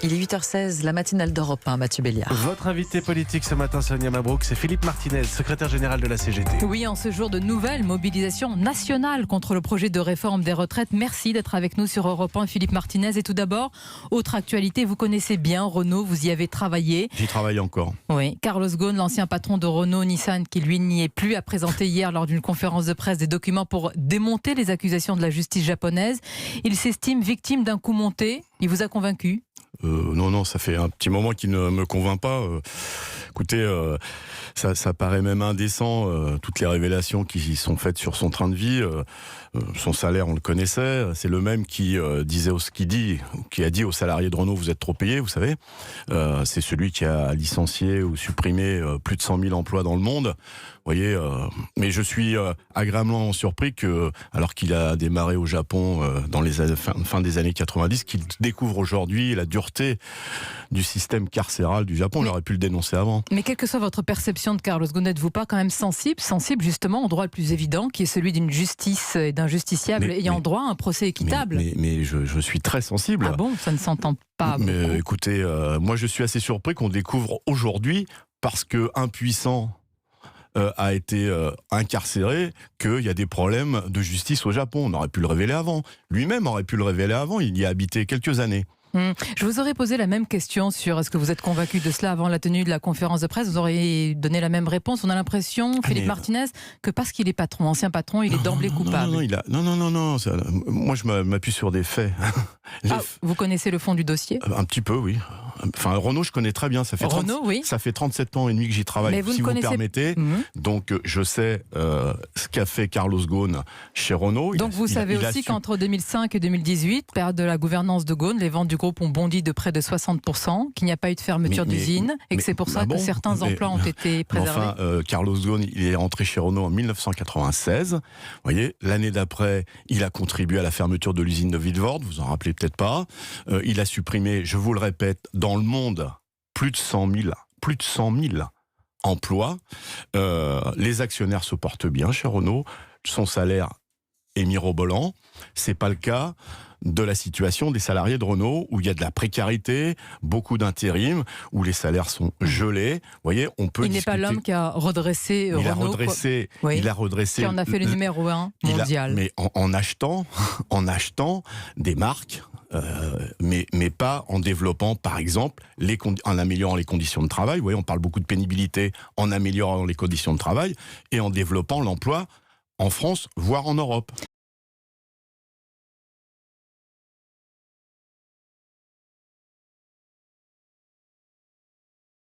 Il est 8h16, la matinale d'Europe 1, Mathieu Béliard. Votre invité politique ce matin, Sonia Mabrouk, c'est Philippe Martinez, secrétaire général de la CGT. Oui, en ce jour de nouvelle mobilisation nationale contre le projet de réforme des retraites. Merci d'être avec nous sur Europe 1, Philippe Martinez. Et tout d'abord, autre actualité, vous connaissez bien Renault, vous y avez travaillé. J'y travaille encore. Oui, Carlos Ghosn, l'ancien patron de Renault-Nissan, qui lui n'y est plus, a présenté hier lors d'une conférence de presse des documents pour démonter les accusations de la justice japonaise. Il s'estime victime d'un coup monté. Il vous a convaincu ? Non, ça fait un petit moment qu'il ne me convainc pas. Écoutez, ça paraît même indécent, toutes les révélations qui sont faites sur son train de vie. Son salaire, on le connaissait. C'est le même qui a dit aux salariés de Renault, vous êtes trop payés, vous savez. C'est celui qui a licencié ou supprimé plus de 100 000 emplois dans le monde. Vous voyez, mais je suis agréablement surpris que, alors qu'il a démarré au Japon dans les fin des années 90, qu'il découvre aujourd'hui la dureté du système carcéral du Japon. On aurait pu le dénoncer avant. Mais quelle que soit votre perception de Carlos Ghosn, n'êtes-vous pas quand même sensible justement au droit le plus évident, qui est celui d'une justice et d'un justiciable ayant droit à un procès équitable ? Mais je suis très sensible. Ah bon, ça ne s'entend pas. Mais écoutez, moi je suis assez surpris qu'on découvre aujourd'hui, parce que impuissant a été incarcéré, qu'il y a des problèmes de justice au Japon. On aurait pu le révéler avant. Lui-même aurait pu le révéler avant. Il y a habité quelques années. Je vous aurais posé la même question sur est-ce que vous êtes convaincu de cela avant la tenue de la conférence de presse. Vous auriez donné la même réponse. On a l'impression, Philippe Martinez, que parce qu'il est patron, ancien patron, il est d'emblée coupable. Non. Moi, je m'appuie sur des faits. Vous connaissez le fond du dossier ? Un petit peu, oui. Enfin, Renault, je connais très bien. Ça fait 37 ans et demi que j'y travaille, si vous me permettez. Donc, je sais ce qu'a fait Carlos Ghosn chez Renault. Donc, vous savez aussi qu'entre 2005 et 2018, période de la gouvernance de Ghosn, les ventes du groupe ont bondi de près de 60%, qu'il n'y a pas eu de fermeture d'usine et que c'est pour ça que certains emplois ont été préservés. Enfin, Carlos Ghosn, il est rentré chez Renault en 1996. Vous voyez, l'année d'après, il a contribué à la fermeture de l'usine de Vilvoorde, vous en rappelez peut-être pas. Il a supprimé, je vous le répète, dans le monde, plus de 100 000 emplois. Les actionnaires se portent bien chez Renault. Son salaire est mirobolant. C'est pas le cas de la situation des salariés de Renault, où il y a de la précarité, beaucoup d'intérim, où les salaires sont gelés. Vous voyez, on peut discuter. Il n'est pas l'homme qui a redressé Renault. Il a redressé. Qui en a fait le numéro 1 mondial. Mais en achetant des marques, mais pas en développant, par exemple, en améliorant les conditions de travail. Vous voyez, on parle beaucoup de pénibilité, en améliorant les conditions de travail et en développant l'emploi en France, voire en Europe.